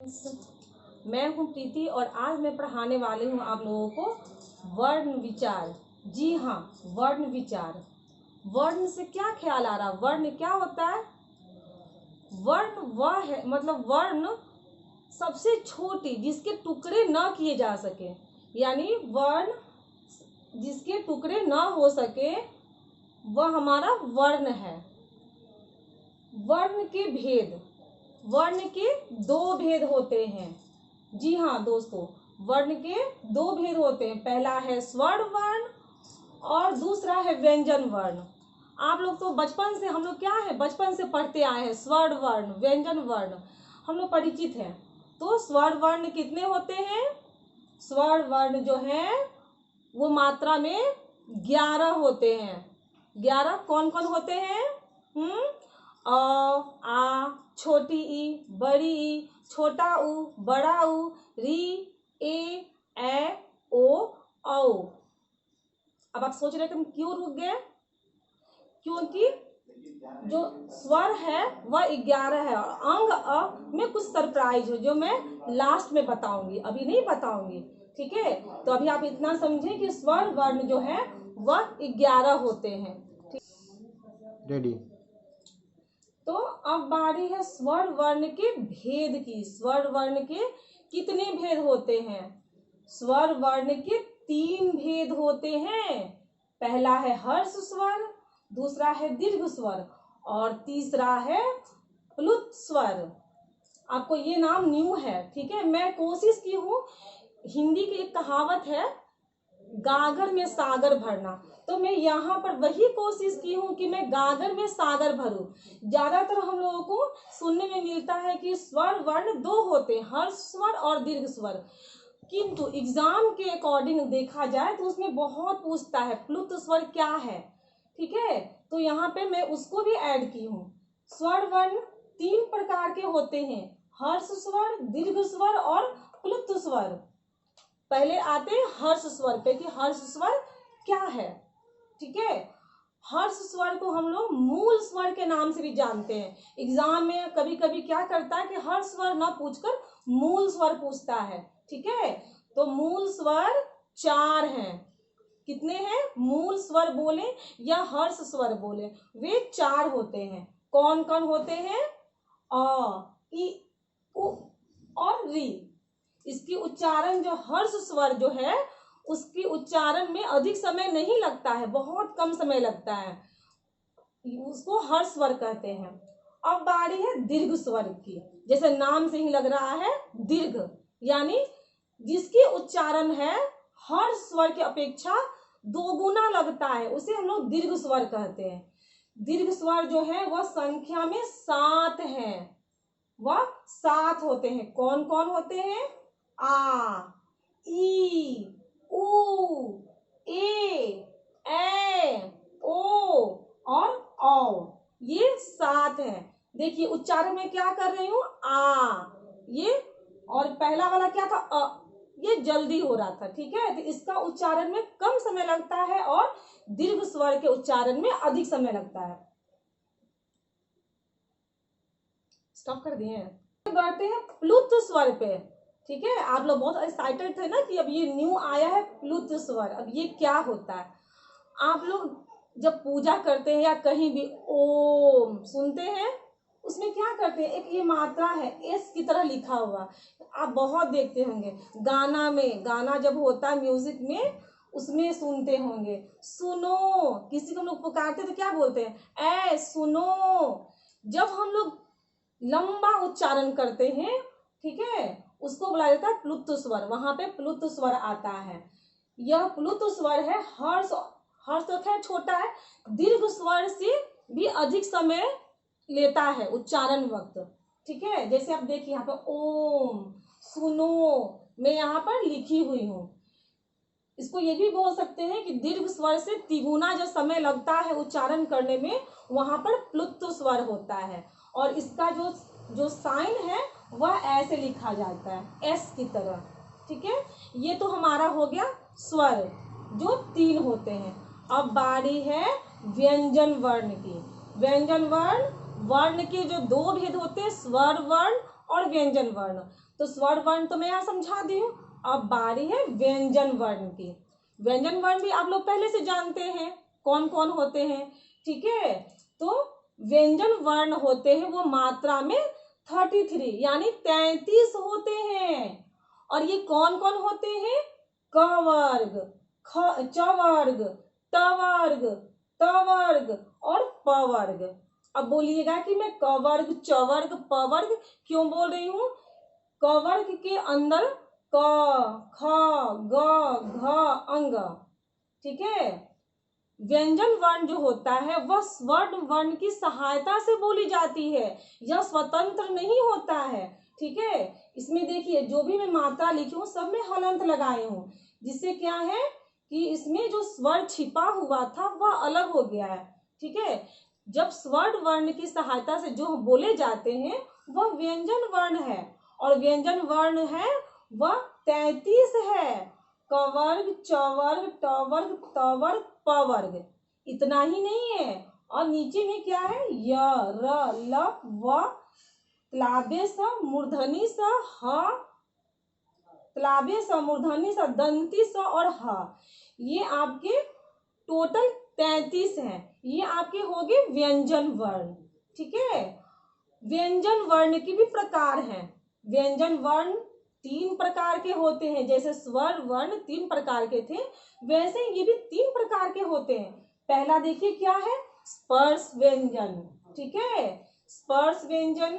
मैं हूं प्रीति और आज मैं पढ़ाने वाली हूं आप लोगों को वर्ण विचार। जी हाँ, वर्ण विचार। वर्ण से क्या ख्याल आ रहा? वर्ण क्या होता है? वर्ण वह है, मतलब वर्ण सबसे छोटी जिसके टुकड़े न किए जा सके, यानी वर्ण जिसके टुकड़े न हो सके वह हमारा वर्ण है। वर्ण के भेद, वर्ण के दो भेद होते हैं। जी हाँ दोस्तों, वर्ण के दो भेद होते हैं। पहला है स्वर्ण वर्ण और दूसरा है व्यंजन वर्ण। आप लोग तो बचपन से, हम लोग क्या है, बचपन से पढ़ते आए हैं। स्वर्ण वर्ण, व्यंजन वर्ण हम लोग परिचित हैं। तो स्वर्ण वर्ण कितने होते हैं? स्वर्ण वर्ण जो है वो मात्रा में 11 होते हैं। 11 कौन कौन होते हैं? अ, आ, छोटी ई, बड़ी ई, छोटा उ, बड़ा उ, री, ए, ओ, औ। अब आप सोच रहे थे हम क्यों रुक गए? क्योंकि जो स्वर है वह 11 है और अंग अ में कुछ सरप्राइज है जो मैं लास्ट में बताऊंगी, अभी नहीं बताऊंगी। ठीक है, तो अभी आप इतना समझें कि स्वर वर्ण जो है वह 11 होते हैं। रेडी। तो अब बारी है स्वर वर्ण के भेद की। स्वर वर्ण के कितने भेद होते हैं? स्वर वर्ण के 3 भेद होते हैं। पहला है हर्ष स्वर, दूसरा है दीर्घ स्वर और तीसरा है प्लुत स्वर। आपको ये नाम न्यू है, ठीक है। मैं कोशिश की हूँ, हिंदी की एक कहावत है, गागर में सागर भरना, तो मैं यहाँ पर वही कोशिश की हूँ कि मैं गागर में सागर भरूं। ज्यादातर हम लोगों को सुनने में मिलता है कि स्वर वर्ण 2 होते हैं, हर्ष स्वर और दीर्घ स्वर, किंतु एग्जाम के अकॉर्डिंग देखा जाए तो उसमें बहुत पूछता है प्लुत स्वर क्या है। ठीक है, तो यहाँ पे मैं उसको भी ऐड की हूँ। स्वर वर्ण 3 प्रकार के होते हैं, हर्ष स्वर, दीर्घ स्वर और प्लुत स्वर। पहले आते हैं हर्ष स्वर पे कि हर्ष स्वर क्या है। ठीक है, हर्ष स्वर को हम लोग मूल स्वर के नाम से भी जानते हैं। एग्जाम में कभी कभी क्या करता है कि हर्ष स्वर ना पूछकर मूल स्वर पूछता है। ठीक है, तो मूल स्वर 4 हैं। कितने हैं? मूल स्वर बोले या हर्ष स्वर बोले, वे 4 होते हैं। कौन कौन होते हैं? अ, ई, उ और री। इसकी उच्चारण जो हर्ष स्वर जो है उसकी उच्चारण में अधिक समय नहीं लगता है, बहुत कम समय लगता है, उसको हर्ष स्वर कहते हैं। अब बारी है दीर्घ स्वर की। जैसे नाम से ही लग रहा है, दीर्घ यानी जिसकी उच्चारण है हर्ष स्वर की अपेक्षा 2 गुना लगता है, उसे हम लोग दीर्घ स्वर कहते हैं। दीर्घ स्वर जो है वह संख्या में 7 है, वह 7 होते हैं। कौन कौन होते हैं? आ, ई, उ, ए, ओ और औ। ये 7 है। देखिए उच्चारण में क्या कर रही हूँ, आ, ये, और पहला वाला क्या था, अ, ये जल्दी हो रहा था। ठीक है, तो इसका उच्चारण में कम समय लगता है और दीर्घ स्वर के उच्चारण में अधिक समय लगता है। स्टॉप कर दिए। बढ़ते हैं प्लुत स्वर पे। ठीक है, आप लोग बहुत एक्साइटेड थे ना कि अब ये न्यू आया है प्लुत स्वर, अब ये क्या होता है। आप लोग जब पूजा करते हैं या कहीं भी ओम सुनते हैं, उसमें क्या करते हैं, एक ये मात्रा है एस की तरह लिखा हुआ, आप बहुत देखते होंगे गाना में, गाना जब होता है म्यूजिक में उसमें सुनते होंगे। सुनो, किसी को हम लोग पुकारते तो क्या बोलते हैं, ए सुनो। जब हम लोग लंबा उच्चारण करते हैं, ठीक है, उसको बुलाया जाता है प्लुत स्वर, वहां पे प्लुत स्वर आता है। यह प्लुत स्वर है। हर्ष, हर्ष तो खैर छोटा है, दीर्घ स्वर से भी अधिक समय लेता है उच्चारण वक्त। ठीक है, जैसे आप देखिए यहाँ पे ओम, सुनो, मैं यहाँ पर लिखी हुई हूँ। इसको ये भी बोल सकते हैं कि दीर्घ स्वर से तिगुना जो समय लगता है उच्चारण करने में, वहां पर प्लुत स्वर होता है। और इसका जो जो साइन है वह ऐसे लिखा जाता है, एस की तरह। ठीक है, ये तो हमारा हो गया स्वर जो 3 होते हैं। अब बारी है व्यंजन वर्ण की। व्यंजन वर्ण, वर्ण के जो 2 भेद होते हैं, स्वर वर्ण और व्यंजन वर्ण। तो स्वर वर्ण तो मैं यहाँ समझा दी हूँ। अब बारी है व्यंजन वर्ण की। व्यंजन वर्ण भी आप लोग पहले से जानते हैं कौन कौन होते हैं, ठीक है। तो व्यंजन वर्ण होते हैं वो मात्रा में 33 यानी 33 होते हैं। और ये कौन कौन होते हैं? क वर्ग, च वर्ग, त वर्ग, त वर्ग और प वर्ग। अब बोलिएगा कि मैं क वर्ग, च वर्ग, प वर्ग क्यों बोल रही हूँ? क वर्ग के अंदर क, ख, ग, घ, अंग, ठीक है। व्यंजन वर्ण जो होता है वह स्वर्ण वर्ण की सहायता से बोली जाती है, यह स्वतंत्र नहीं होता है, ठीक है। इसमें देखिए जो भी मैं मात्रा लिखी हूँ सब में हलंत लगाई हूँ, जिससे क्या है कि इसमें जो स्वर छिपा हुआ था वह अलग हो गया है, ठीक है। जब स्वर्ण वर्ण की सहायता से जो बोले जाते हैं वह व्यंजन वर्ण है, और व्यंजन वर्ण है वह 33 है। क वर्ग, च वर्ग, ट वर्ग, त वर्ग, प वर्ग। इतना ही नहीं है, और नीचे में क्या है? य, र, ल, व, त्लाबे स, मूर्धनी स, ह, त्लाबे स, मूर्धनी स, दंती स और ह। ये आपके टोटल 33 हैं। ये आपके हो गए व्यंजन वर्ण, ठीक है। व्यंजन वर्ण की भी प्रकार हैं। व्यंजन वर्ण 3 प्रकार के होते हैं, जैसे स्वर वर्ण 3 प्रकार के थे वैसे ये भी 3 प्रकार के होते हैं। पहला देखिए क्या है? स्पर्श व्यंजन, ठीक है। स्पर्श व्यंजन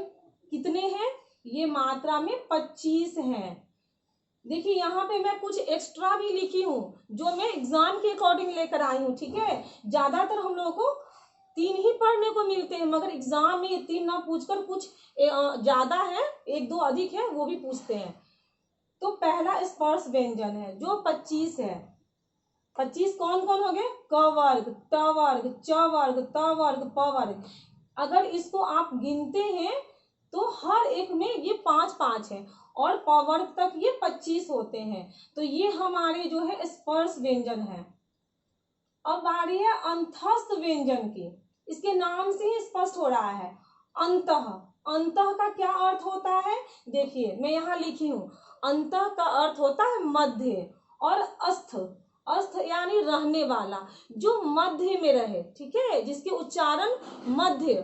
कितने हैं? ये मात्रा में 25 हैं। देखिए यहाँ पे मैं कुछ एक्स्ट्रा भी लिखी हूँ जो मैं एग्जाम के अकॉर्डिंग लेकर आई हूँ, ठीक है। ज्यादातर हम लोगों को 3 ही पढ़ने को मिलते हैं, मगर एग्जाम में 3 ना पूछकर कुछ ज्यादा है, 1-2 अधिक है वो भी पूछते हैं। तो पहला स्पर्श व्यंजन है जो 25 है। 25 कौन कौन हो गए? क वर्ग, ट वर्ग, च वर्ग, त वर्ग, प वर्ग। अगर इसको आप गिनते हैं तो हर एक में ये 5-5 है, और प वर्ग तक ये 25 होते हैं। तो ये हमारे जो है स्पर्श व्यंजन है। अब बारी है अंतस्थ व्यंजन की। इसके नाम से ही स्पष्ट हो रहा है अंतः। अंतः का क्या अर्थ होता है? देखिए मैं यहाँ लिखी हूँ, अंतः का अर्थ होता है मध्य, और अस्थ, अस्थ यानी रहने वाला, जो मध्य में रहे, ठीक है, जिसके उच्चारण मध्य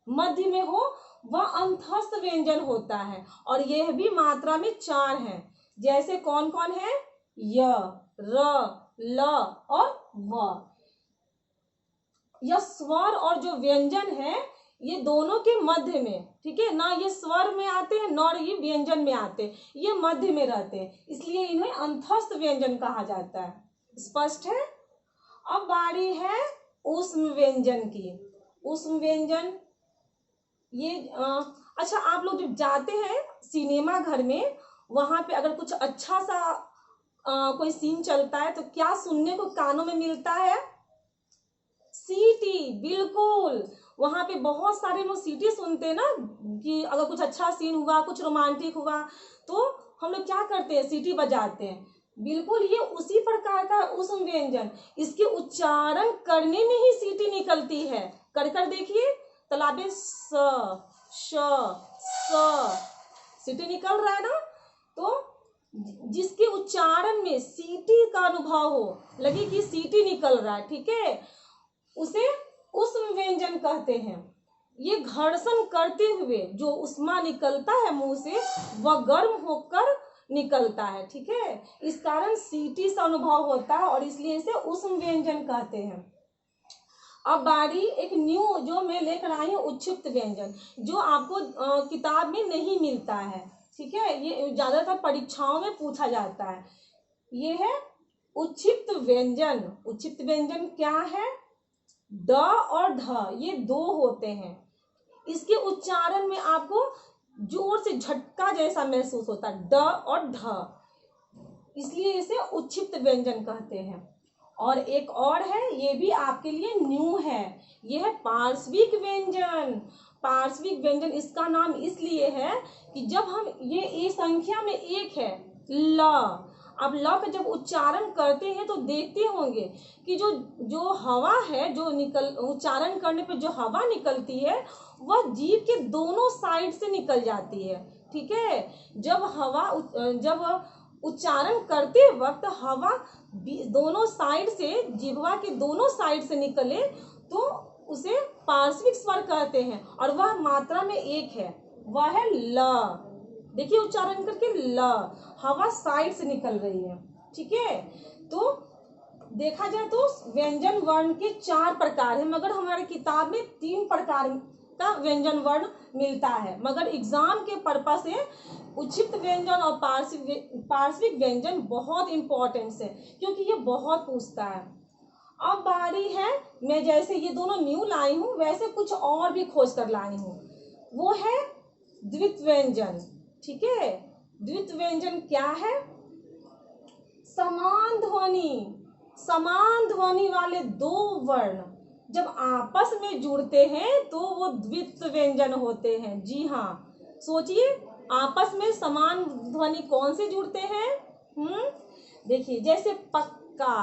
मध्य में हो वह अंतस्थ व्यंजन होता है। और यह भी मात्रा में 4 हैं, जैसे कौन कौन है? य, र, ल और व। यह स्वर और जो व्यंजन है ये दोनों के मध्य में, ठीक है ना, ये स्वर में आते हैं न ये व्यंजन में आते हैं, ये मध्य में रहते हैं, इसलिए इन्हें अंतस्थ व्यंजन कहा जाता है। स्पष्ट है? अब बारी है ऊष्म व्यंजन की। ऊष्म व्यंजन ये अच्छा, आप लोग जब जाते हैं सिनेमा घर में, वहां पे अगर कुछ अच्छा सा कोई सीन चलता है तो क्या सुनने को कानों में मिलता है? सीटी। बिल्कुल, वहां पे बहुत सारे लोग सीटी सुनते हैं ना, कि अगर कुछ अच्छा सीन हुआ, कुछ रोमांटिक हुआ तो हम लोग क्या करते हैं? सीटी बजाते हैं। बिल्कुल ये उसी प्रकार का ऊष्म व्यंजन, इसके उच्चारण करने में ही सीटी निकलती है। कर देखिए, तालाबे स, श, स, सीटी निकल रहा है ना। तो जिसके उच्चारण में सीटी का अनुभव हो, लगे कि सीटी निकल रहा है, ठीक है, उसे ऊष्म व्यंजन कहते हैं। ये घर्षण करते हुए जो ऊष्मा निकलता है मुंह से वह गर्म होकर निकलता है, ठीक है, इस कारण सीटी सा अनुभव होता है और इसलिए इसे ऊष्म व्यंजन कहते हैं। अब बारी एक न्यू जो मैं लेकर आई हूँ, उच्छिप्त व्यंजन, जो आपको किताब में नहीं मिलता है, ठीक है, ये ज्यादातर परीक्षाओं में पूछा जाता है। ये है उच्छिप्त व्यंजन। उच्छिप्त व्यंजन क्या है? ड और ढ ये 2 होते हैं। इसके उच्चारण में आपको जोर से झटका जैसा महसूस होता है, ड और ढ, इसलिए इसे उच्छिप्त व्यंजन कहते हैं। और एक और है, ये भी आपके लिए न्यू है, यह है पार्श्विक व्यंजन। पार्श्विक व्यंजन इसका नाम इसलिए है कि जब हम ये संख्या में 1 है ल, अब ल का जब उच्चारण करते हैं तो देखते होंगे कि जो हवा है, जो उच्चारण करने पे जो हवा निकलती है वह जीभ के दोनों साइड से निकल जाती है, ठीक है। जब उच्चारण करते वक्त हवा दोनों साइड से, जिह्वा के दोनों साइड से निकले तो उसे पार्श्विक स्वर कहते हैं, और वह मात्रा में एक है, वह है ल। देखिए उच्चारण करके ल, हवा साइड से निकल रही है, ठीक है। तो देखा जाए तो व्यंजन वर्ण के 4 प्रकार है, मगर हमारी किताब में 3 प्रकार का व्यंजन वर्ण मिलता है, मगर एग्जाम के पर्पस से उच्छिष्ट व्यंजन और पार्श्विक व्यंजन बहुत इंपॉर्टेंट है, क्योंकि ये बहुत पूछता है। अब बारी है, मैं जैसे ये दोनों न्यू लाई हूं वैसे कुछ और भी खोज कर लाई हूं, वो है द्वित्व व्यंजन, ठीक है। द्वित्व व्यंजन क्या है? समान ध्वनि वाले 2 वर्ण जब आपस में जुड़ते हैं तो वो द्वित्व व्यंजन होते हैं। जी हाँ, सोचिए आपस में समान ध्वनि कौन से जुड़ते हैं? देखिए जैसे पक्का,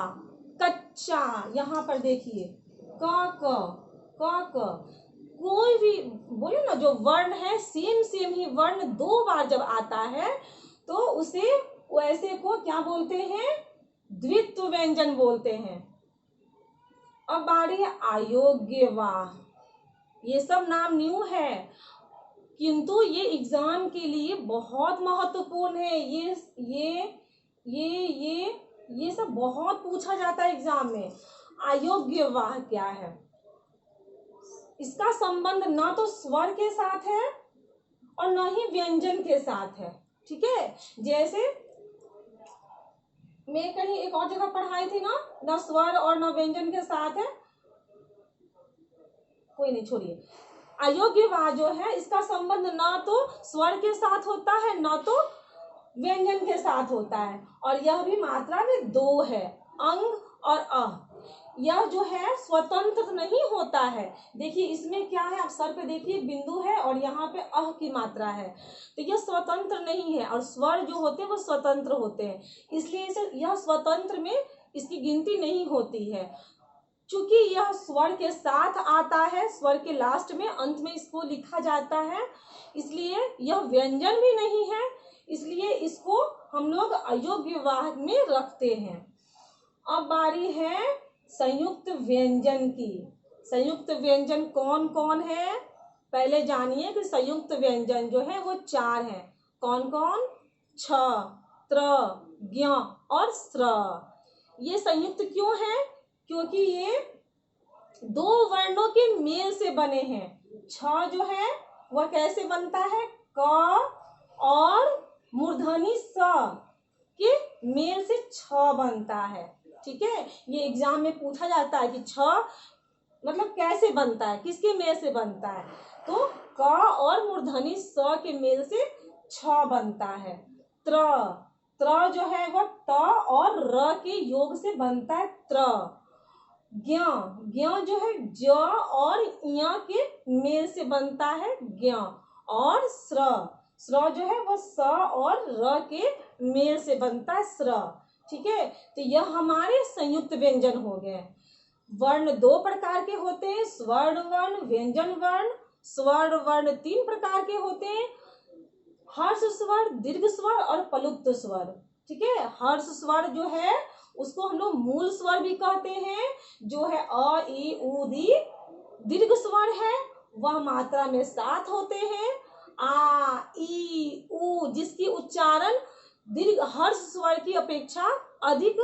कच्चा, यहाँ पर देखिए क, कोई भी बोले ना जो वर्ण है सेम ही वर्ण 2 बार जब आता है तो उसे वैसे को क्या बोलते हैं? द्वित्व व्यंजन बोलते हैं। अब बारी है अयोग्यवाह। ये सब नाम न्यू है, किंतु ये एग्जाम के लिए बहुत महत्वपूर्ण है। ये सब बहुत पूछा जाता है एग्जाम में। अयोग्यवाह क्या है? इसका संबंध ना तो स्वर के साथ है और ना ही व्यंजन के साथ है, ठीक है। जैसे मैं कहीं एक और जगह पढ़ाई थी ना स्वर और ना व्यंजन के साथ है, कोई नहीं छोड़िए। अयोग्यवाह जो है इसका संबंध ना तो स्वर के साथ होता है ना तो व्यंजन के साथ होता है, और यह भी मात्रा में 2 है, अंग और अ। यह जो है स्वतंत्र नहीं होता है। देखिए इसमें क्या है, आप सर पे देखिए बिंदु है और यहाँ पे अह की मात्रा है, तो यह स्वतंत्र नहीं है, और स्वर जो होते हैं वो स्वतंत्र होते हैं, इसलिए इसे यह स्वतंत्र में इसकी गिनती नहीं होती है। चूंकि यह स्वर के साथ आता है, स्वर के लास्ट में अंत में इसको लिखा जाता है, इसलिए यह व्यंजन भी नहीं है, इसलिए इसको हम लोग अयोग्यवाह में रखते हैं। अब बारी है संयुक्त व्यंजन की। संयुक्त व्यंजन कौन कौन है? पहले जानिए कि संयुक्त व्यंजन जो है वो 4 है। कौन कौन? छ, त्र, ज्ञ और स्र। ये संयुक्त क्यों है? क्योंकि ये 2 वर्णों के मेल से बने हैं। छ जो है वह कैसे बनता है? क और मूर्धनी स के मेल से छ बनता है, ठीक है। ये एग्जाम में पूछा जाता है कि छ मतलब कैसे बनता है, किसके मेल से बनता है, तो क और मूर्धनी स के मेल से छ बनता है। त्र जो है वह त और र के योग से बनता है त्र। ज्ञ जो है ज और य के मेल से बनता है ज्ञ। और स्र जो है वह स और र के मेल से बनता है स्र, ठीक है। तो यह हमारे संयुक्त व्यंजन हो गए। वर्ण 2 प्रकार के होते हैं, स्वर्ण वर्ण, व्यंजन वर्ण। स्वर्ण वर्ण 3 प्रकार के होते हैं, हर्ष स्वर, दीर्घ स्वर और प्लुप्त स्वर, ठीक है। हर्ष स्वर जो है उसको हम लोग मूल स्वर भी कहते हैं, जो है अ, ई, उ, दी। दीर्घ स्वर है वह मात्रा में 7 होते हैं, आ, ई, उ, जिसकी उच्चारण दीर्घ हर्ष स्वर की अपेक्षा अधिक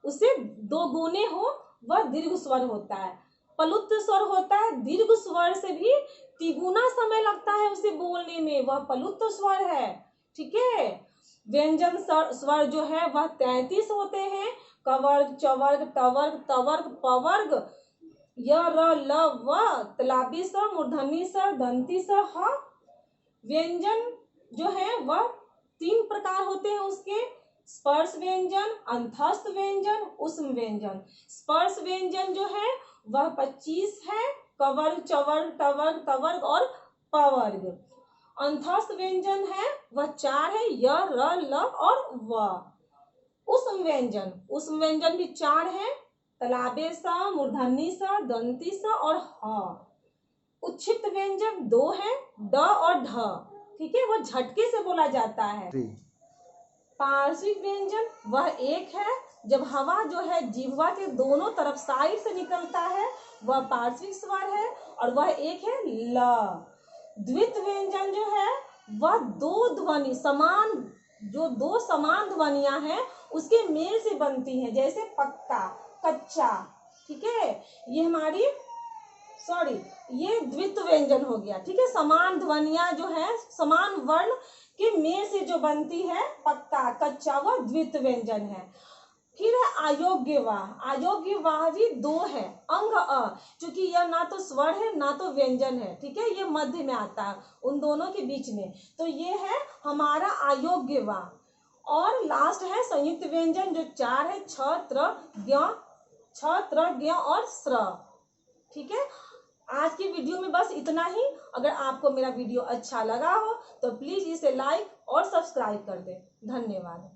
उसे 2 गुने हो वह दीर्घ स्वर होता है। प्लुप्त स्वर होता है दीर्घ स्वर से भी 3 गुना समय लगता है उसे बोलने में, वह प्लुप्त स्वर है, ठीक है। व्यंजन स्वर जो है वह 33 होते हैं, कवर्ग, चवर्ग, टवर्ग, तवर्ग, पवर्ग, य, र, ल, व, तलाबी स, मूर्धनी स, दंती स, ह। व्यंजन जो है वह 3 प्रकार होते हैं उसके, स्पर्श व्यंजन, अंतस्थ व्यंजन, ऊष्म व्यंजन। स्पर्श व्यंजन जो है वह 25 है, कवर्ग, चवर्ग, टवर्ग, तवर्ग और पवर्ग। अंतस्थ व्यंजन है वह 4 है, य, र, ल और व। ऊष्म व्यंजन भी 4 है, तलाबे स, मूर्धनी स, दंती स और ह। उच्छिष्ट व्यंजन 2 है, ड और ढ, ठीक है, वो झटके से बोला जाता है। 3, पार्श्विक व्यंजन वह एक है जब हवा जो है जिह्वा के दोनों तरफ साइड से निकलता है, वह पार्श्विक स्वर है और वह एक है ल। द्वित व्यंजन जो है वह दो ध्वनि समान, जो दो समान ध्वनियां हैं उसके मेल से बनती हैं, जैसे पक्का, कच्चा। ठीक है, ये हमारी ये द्वित व्यंजन हो गया। ठीक है, समान ध्वनियां जो है समान वर्ण के मेल से जो बनती है, पक्का, कच्चा, वह द्वित व्यंजन है। फिर है अयोग्यवाह। अयोग्यवाह भी दो है, अंग अ, क्योंकि यह ना तो स्वर है ना तो व्यंजन है। ठीक है, ये मध्य में आता है उन दोनों के बीच में, तो ये है हमारा अयोग्यवाह। और लास्ट है संयुक्त व्यंजन जो 4 है, छ, त्र, ज्ञ और स्र। ठीक है, आज की वीडियो में बस इतना ही। अगर आपको मेरा वीडियो अच्छा लगा हो तो प्लीज इसे लाइक और सब्सक्राइब कर दें। धन्यवाद।